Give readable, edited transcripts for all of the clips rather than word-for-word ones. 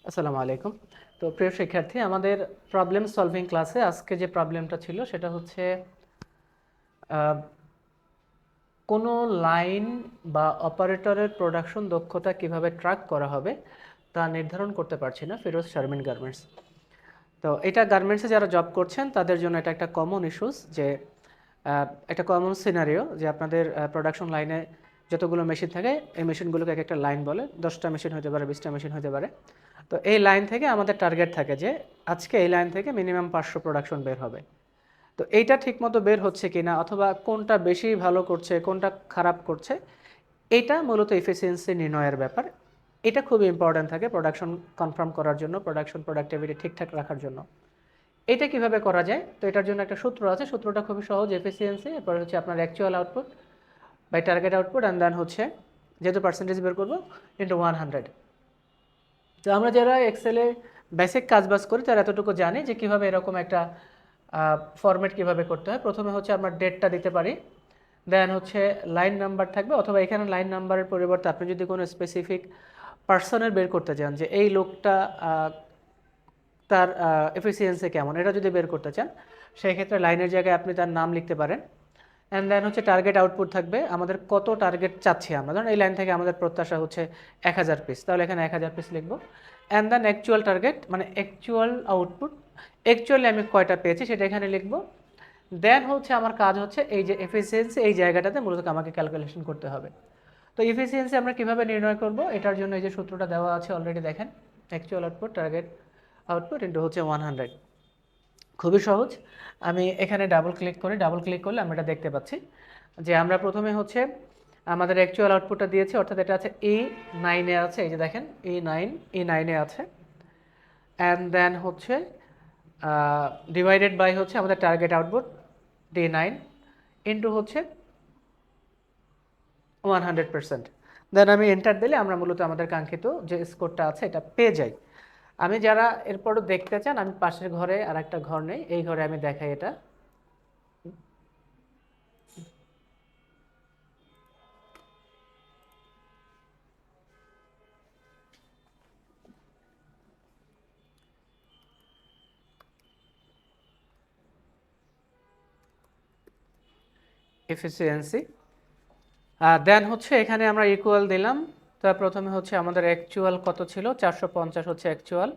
আসসালামু আলাইকুম। তো প্রিয় শিক্ষার্থী, আমাদের প্রবলেম সলভিং ক্লাসে আজকে যে প্রবলেমটা ছিল সেটা হচ্ছে আহ, কোনো লাইন বা অপারেটরের প্রোডাকশন দক্ষতা কিভাবে ট্র্যাক করা হবে তা নির্ধারণ করতে পারছি না ফিরোজ শারমিন গার্মেন্টস। তো এটা গার্মেন্টসে যারা জব করছেন তাদের জন্য এটা একটা কমন ইস্যুস যে একটা কমন সিনারিও যে আপনাদের প্রোডাকশন লাইনে যতগুলো মেশিন থাকে এই মেশিনগুলোকে এক একটা লাইন বলে, 10টা মেশিন হতে পারে, 20টা মেশিন হতে পারে। তো এই লাইন থেকে আমাদের টার্গেট থাকে যে আজকে এই লাইন থেকে মিনিমাম 500 প্রোডাকশন বের হবে। তো এইটা ঠিকমতো বের হচ্ছে কিনা অথবা কোনটা বেশি ভালো করছে কোনটা খারাপ করছে, এটা মূলত এফিসিয়েন্সি নির্ণয়ের ব্যাপার। এটা খুবই ইম্পর্ট্যান্ট থাকে প্রোডাকশন কনফার্ম করার জন্য, প্রোডাকশন প্রোডাক্টিভিটি ঠিকঠাক রাখার জন্য। এটা কিভাবে করা যায়? তো এটার জন্য একটা সূত্র আছে, সূত্রটা খুবই সহজ। এফিসিয়েন্সি এরপর হচ্ছে আপনার actual output by target output and then হচ্ছে যেহেতু পার্সেন্টেজ বের করবো ইন্টু 100। তো আমরা যারা এক্সেলে বেসিক কাজবাজ করি তারা এতটুকু জানি যে কীভাবে এরকম একটা ফরম্যাট কীভাবে করতে হয়। প্রথমে হচ্ছে আমরা ডেটটা দিতে পারি, দেন হচ্ছে লাইন নাম্বার থাকবে, অথবা এখানে লাইন নাম্বারের পরিবর্তে আপনি যদি কোনো স্পেসিফিক পার্সনের বের করতে চান যে এই লোকটা তার এফিসিয়েন্সি কেমন, এটা যদি বের করতে চান সেই ক্ষেত্রে লাইনের জায়গায় আপনি তার নাম লিখতে পারেন। অ্যান্ড দেন হচ্ছে টার্গেট আউটপুট থাকবে, আমাদের কত টার্গেট চাচ্ছি আমরা। ধরুন এই লাইন থেকে আমাদের প্রত্যাশা হচ্ছে 1000 পিস, তাহলে এখানে 1000 পিস লিখবো। অ্যান্ড দেন অ্যাকচুয়াল টার্গেট মানে অ্যাকচুয়াল আউটপুট, অ্যাকচুয়ালি আমি কয়টা পেয়েছি সেটা এখানে লিখবো। দেন হচ্ছে আমার কাজ হচ্ছে এই যে এফিসিয়েন্সি, এই জায়গাটাতে মূলত আমাকে ক্যালকুলেশন করতে হবে। তো এফিসিয়েন্সি আমরা কিভাবে নির্ণয় করব? এটার জন্য এই যে সূত্রটা দেওয়া আছে অলরেডি দেখেন, actual output target output into হচ্ছে 100। খুবই সহজ। আমি এখানে ডাবল ক্লিক করি, ডাবল ক্লিক করলে আমরা এটা দেখতে পাচ্ছি যে আমরা প্রথমে হচ্ছে আমাদের অ্যাকচুয়াল আউটপুটটা দিয়েছি, অর্থাৎ এটা আছে E9-এ আছে, এই যে দেখেন E9-এ আছে। অ্যান্ড দেন হচ্ছে ডিভাইডেড বাই হচ্ছে আমাদের টার্গেট আউটপুট D9 ইন্টু হচ্ছে 100%। দেন আমি এন্টার দিলে আমরা মূলত আমাদের কাঙ্ক্ষিত যে স্কোরটা আছে এটা পেয়ে যাই। আমি যারা এরপরও দেখতে চান, আমি পাশের ঘরে আর একটা ঘর নেই, এই ঘরে আমি দেখাই এটা। এফিসিয়েন্সি দেন হচ্ছে এখানে আমরা ইকুয়াল দিলাম। তো প্রথমে হচ্ছে আমাদের অ্যাকচুয়াল কত ছিল, 450 হচ্ছে অ্যাকচুয়াল,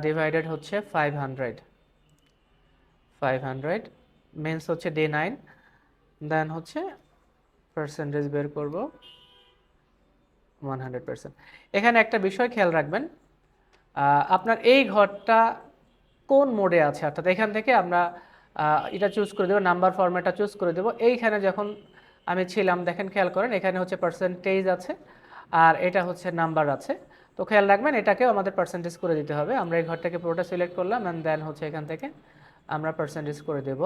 ডিভাইডেড হচ্ছে 500 মিনস হচ্ছে D9। দেন হচ্ছে পার্সেন্টেজ বের করব 100%। এখানে একটা বিষয় খেয়াল রাখবেন, আপনার এই ঘরটা কোন মোডে আছে, অর্থাৎ এখান থেকে আমরা এটা চুজ করে দেবো, নাম্বার ফরম্যাটটা চুজ করে দেবো। এইখানে যখন আমি ছিলাম দেখেন, খেয়াল করেন এখানে হচ্ছে পার্সেন্টেজ আছে আর এটা হচ্ছে নাম্বার আছে। তো খেয়াল রাখবেন এটাকেও আমাদের পার্সেন্টেজ করে দিতে হবে। আমরা এই ঘরটাকে পুরোটা সিলেক্ট করলাম অ্যান্ড দেন হচ্ছে এখান থেকে আমরা পার্সেন্টেজ করে দেব,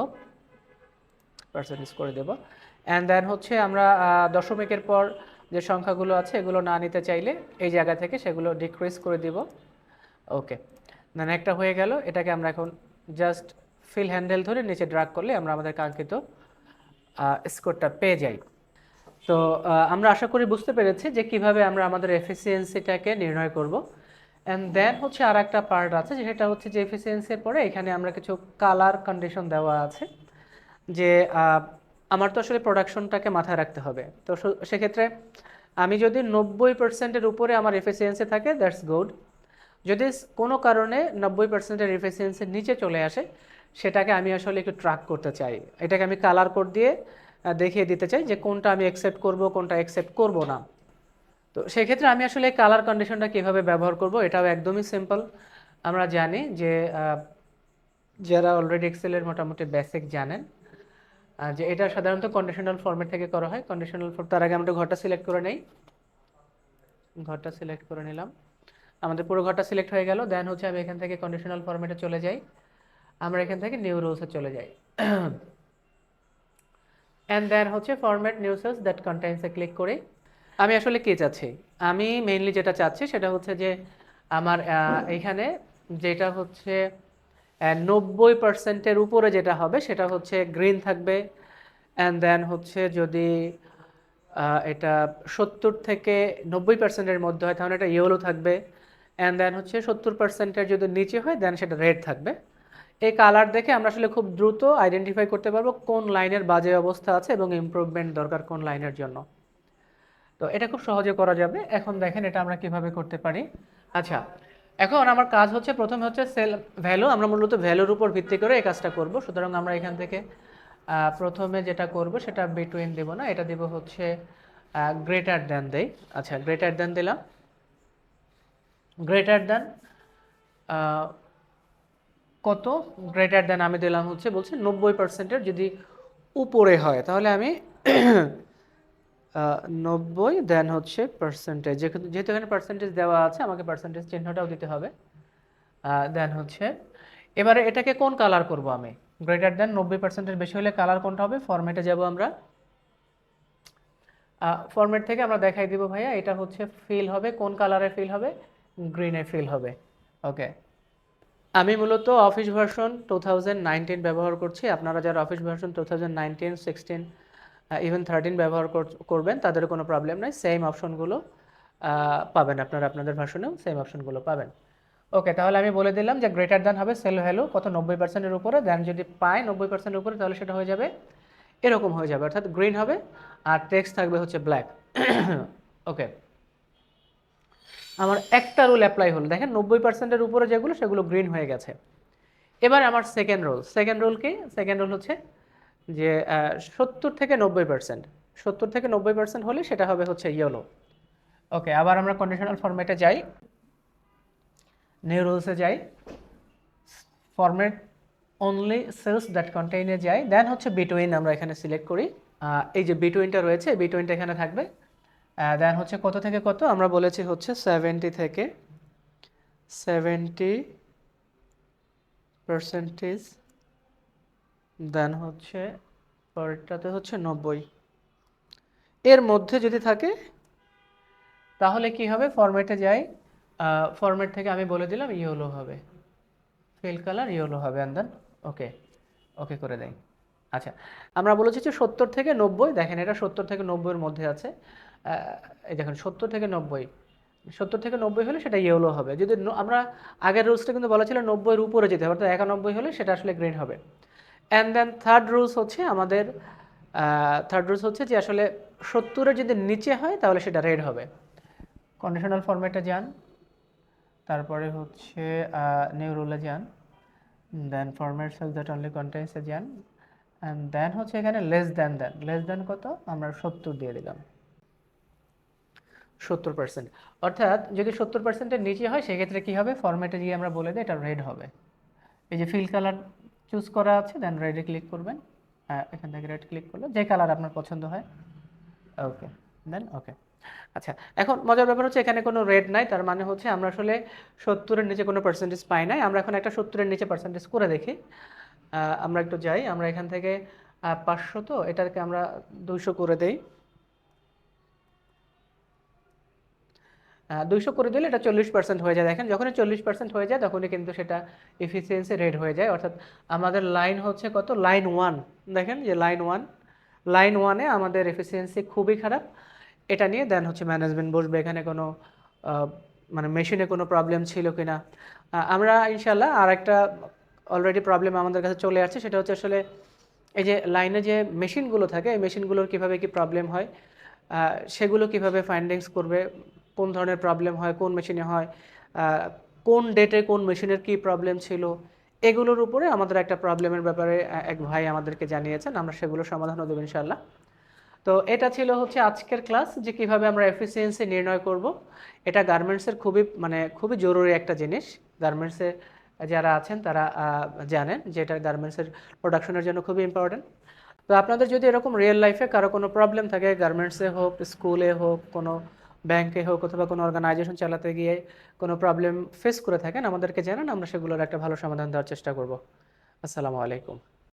অ্যান্ড দেন হচ্ছে আমরা দশমিকের পর যে সংখ্যাগুলো আছে এগুলো না নিতে চাইলে এই জায়গা থেকে সেগুলো ডিক্রিজ করে দিব। ওকে, দেন একটা হয়ে গেল। এটাকে আমরা এখন জাস্ট ফিল হ্যান্ডেল ধরে নিচে ড্রাগ করলে আমরা আমাদের কাঙ্ক্ষিত স্কোরটা পেয়ে যাই। তো আমরা আশা করি বুঝতে পেরেছি যে কিভাবে আমরা আমাদের এফিসিয়েন্সিটাকে নির্ণয় করব। অ্যান্ড দেন হচ্ছে আর একটা পার্ট আছে যেটা হচ্ছে যে এফিসিয়েন্সির পরে এখানে আমরা কিছু কালার কন্ডিশন দেওয়া আছে যে আমার তো আসলে প্রোডাকশনটাকে মাথায় রাখতে হবে। তো সেক্ষেত্রে আমি যদি 90%-এর উপরে আমার এফিসিয়েন্সি থাকে দ্যাটস গুড। যদি কোনো কারণে 90%-এর এফিসিয়েন্সির নিচে চলে আসে সেটাকে আমি আসলে একটু ট্র্যাক করতে চাই, এটাকে আমি কালার কোড দিয়ে দেখিয়ে দিতে চাই যে কোনটা আমি অ্যাকসেপ্ট করব কোনটা অ্যাকসেপ্ট করব না। তো সেক্ষেত্রে আমি আসলে কালার কন্ডিশনটা কীভাবে ব্যবহার করব এটাও একদমই সিম্পল। আমরা জানি যে যারা অলরেডি এক্সেলের মোটামুটি বেসিক জানেন যে এটা সাধারণত কন্ডিশনাল ফরম্যাট থেকে করা হয়। কন্ডিশনাল ফর্ম, তার আগে আমরা ঘরটা সিলেক্ট করে নেই, ঘরটা সিলেক্ট করে নিলাম, আমাদের পুরো ঘরটা সিলেক্ট হয়ে গেল। দেন হচ্ছে আমি এখান থেকে কন্ডিশনাল ফরম্যাটে চলে যাই, আমরা এখান থেকে নিউ রুলসে চলে যাই অ্যান্ড দেন হচ্ছে ফরম্যাট নিউ সেলস দ্যাট কন্টেইনসে ক্লিক করে আমি আসলে কি চাচ্ছি, আমি মেইনলি যেটা চাচ্ছি সেটা হচ্ছে যে আমার এইখানে যেটা হচ্ছে 90%-এর উপরে যেটা হবে সেটা হচ্ছে গ্রিন থাকবে। অ্যান্ড দেন হচ্ছে যদি এটা 70 থেকে 90%-এর মধ্যে হয় তাহলে এটা ইয়েলো থাকবে। অ্যান্ড দেন হচ্ছে 70%-এর যদি নিচে হয় দেন সেটা রেড থাকবে। এই কালার দেখে আমরা আসলে খুব দ্রুত আইডেন্টিফাই করতে পারবো কোন লাইনের বাজে অবস্থা আছে এবং ইমপ্রুভমেন্ট দরকার কোন লাইনের জন্য। তো এটা খুব সহজে করা যাবে। এখন দেখেন এটা আমরা কিভাবে করতে পারি। আচ্ছা, এখন আমার কাজ হচ্ছে প্রথমে হচ্ছে সেল ভ্যালু, আমরা মূলত ভ্যালুর উপর ভিত্তি করে এই কাজটা করব। সুতরাং আমরা এখান থেকে প্রথমে যেটা করব সেটা বিটুইন দেব না, এটা দেব হচ্ছে গ্রেটার দ্যান দেই। আচ্ছা, গ্রেটার দ্যান দিলাম। গ্রেটার দ্যান কত? গ্রেটার দ্যান আমি দিলাম হচ্ছে, বলছে 90%-এর যদি উপরে হয় তাহলে আমি 90 দেন হচ্ছে পার্সেন্টেজ, যেহেতু এখানে পার্সেন্টেজ দেওয়া আছে আমাকে পার্সেন্টেজ চিহ্নটাও দিতে হবে। দেন হচ্ছে এবারে এটাকে কোন কালার করব আমি? গ্রেটার দ্যান 90%-এর বেশি হলে কালার কোনটা হবে? ফরম্যাটে যাব আমরা। ফরম্যাট থেকে আমরা দেখাই দিব ভাইয়া, এটা হচ্ছে ফিল হবে, কোন কালারে ফিল হবে? গ্রিনে ফিল হবে। ওকে, আমি মূলত অফিস ভার্সন 2019 ব্যবহার করছি। আপনারা যারা অফিস ভার্সন 2019, 16, ইভেন 13 ব্যবহার করবেন তাদের কোনো প্রবলেম নাই, সেম অপশনগুলো পাবেন আপনারা, আপনাদের ভার্সনেও সেম অপশনগুলো পাবেন। ওকে, তাহলে আমি বলে দিলাম যে গ্রেটার দ্যান হবে সেল ভ্যালু কত? 90%-এর উপরে। দেন যদি পায় 90%-এর উপরে তাহলে সেটা হয়ে যাবে এরকম হয়ে যাবে, অর্থাৎ গ্রিন হবে আর টেক্সট থাকবে হচ্ছে ব্ল্যাক। ওকে, আমার একটা রুল অ্যাপ্লাই হলো, দেখেন 90%-এর উপরে যেগুলো সেগুলো গ্রিন হয়ে গেছে। এবার আমার সেকেন্ড রুল কি? সেকেন্ড রুল হচ্ছে যে 70 থেকে 90%, 70 থেকে 90% হলে সেটা হবে হচ্ছে ইয়েলো। ওকে, আবার আমরা কন্ডিশনাল ফরম্যাটে যাই, নিউ রুলসে যাই, ফরম্যাট অনলি সেলস দ্যাট কন্টেইনে যাই, দেন হচ্ছে বিটুইন আমরা এখানে সিলেক্ট করি। এই যে বিটুইনটা রয়েছে, বিটুইনটা এখানে থাকবে। দেন হচ্ছে কত থেকে কত? আমরা বলেছি হচ্ছে 70 থেকে 70%, দেন হচ্ছে পরেরটাতে হচ্ছে 90। এর মধ্যে যদি থাকে তাহলে কি হবে? ফরম্যাটে যাই, ফরম্যাট থেকে আমি বলে দিলাম ইয়েলো হবে, ফিল কালার ইয়েলো হবে, অ্যান্ড দেন ওকে, ওকে করে দেয়। আচ্ছা, আমরা বলেছি যে 70 থেকে 90, দেখেন এটা 70 থেকে 90-এর মধ্যে আছে। এই দেখেন 70 থেকে 90, 70 থেকে 90 হলে সেটা ইয়েলো হবে। যদি আমরা আগের রুলসটা কিন্তু বলা ছিল 90-এর উপরে যেতে হবে, অর্থাৎ 91 হলে সেটা আসলে গ্রিন হবে। অ্যান্ড দেন থার্ড রুলস হচ্ছে আমাদের, থার্ড রুলস হচ্ছে যে আসলে 70-এর যদি নিচে হয় তাহলে সেটা রেড হবে। কন্ডিশনাল ফরম্যাটে যান, তারপরে হচ্ছে নিউ রুলে যান, দেন ফরম্যাট সেলস দ্যাট অনলি কন্টেইনসে যান, অ্যান্ড দেন হচ্ছে এখানে লেস দ্যান, লেস দ্যান কত? আমরা 70 দিয়ে দিলাম, 70%। অর্থাৎ যদি 70%-এর নিচে হয় সেক্ষেত্রে কী হবে? ফরম্যাটে গিয়ে আমরা বলে দিই এটা রেড হবে। এই যে ফিল কালার চুজ করা আছে, দেন রেডে ক্লিক করবেন। এখান থেকে রেড ক্লিক করলে যে কালার আপনার পছন্দ হয়, ওকে, দেন ওকে। আচ্ছা, এখন মজার ব্যাপার হচ্ছে এখানে কোনো রেড নাই, তার মানে হচ্ছে আমরা আসলে 70-এর নিচে কোনো পার্সেন্টেজ পাই নাই। আমরা এখন একটা 70-এর নিচে পার্সেন্টেজ করে দেখি। আমরা একটু যাই, আমরা এখান থেকে 500, তো এটাকে আমরা 200 করে দেই। 200 করে দিলে এটা 40% হয়ে যায়। দেখেন যখনই 40% হয়ে যায় তখনই কিন্তু সেটা এফিসিয়েন্সি রেড হয়ে যায়। অর্থাৎ আমাদের লাইন হচ্ছে কত? লাইন 1, দেখেন যে লাইন 1, লাইন 1-এ আমাদের এফিসিয়েন্সি খুবই খারাপ। এটা নিয়ে দেন হচ্ছে ম্যানেজমেন্ট বসবে এখানে কোনো মানে মেশিনে কোনো প্রবলেম ছিল কিনা। আমরা ইনশাল্লাহ আর একটা অলরেডি প্রবলেম আমাদের কাছে চলে আসছে, সেটা হচ্ছে আসলে এই যে লাইনে যে মেশিনগুলো থাকে এই মেশিনগুলোর কীভাবে কী প্রবলেম হয়, সেগুলো কিভাবে ফাইন্ডিংস করবে, কোন ধরনের প্রবলেম হয়, কোন মেশিনে হয়, কোন ডেটে কোন মেশিনের কী প্রবলেম ছিল, এগুলোর উপরে আমাদের একটা প্রবলেমের ব্যাপারে এক ভাই আমাদেরকে জানিয়েছেন, আমরা সেগুলো সমাধানও দেবো ইনশাল্লাহ। তো এটা ছিল হচ্ছে আজকের ক্লাস, যে কিভাবে আমরা এফিসিয়েন্সি নির্ণয় করব। এটা গার্মেন্টসের খুবই জরুরি একটা জিনিস। গার্মেন্টসে যারা আছেন তারা জানেন যে এটা গার্মেন্টসের প্রোডাকশনের জন্য খুবই ইম্পর্ট্যান্ট। তো আপনাদের যদি এরকম রিয়েল লাইফে কারো কোনো প্রবলেম থাকে, গার্মেন্টসে হোক, স্কুলে হোক, কোনো ব্যাংকে হোক, অথবা কোনো অর্গানাইজেশন চালাতে গিয়ে কোনো প্রবলেম ফেস করে থাকেন, আমাদেরকে জানান, আমরা সেগুলোর একটা ভালো সমাধান দেওয়ার চেষ্টা করব। আসসালামু আলাইকুম।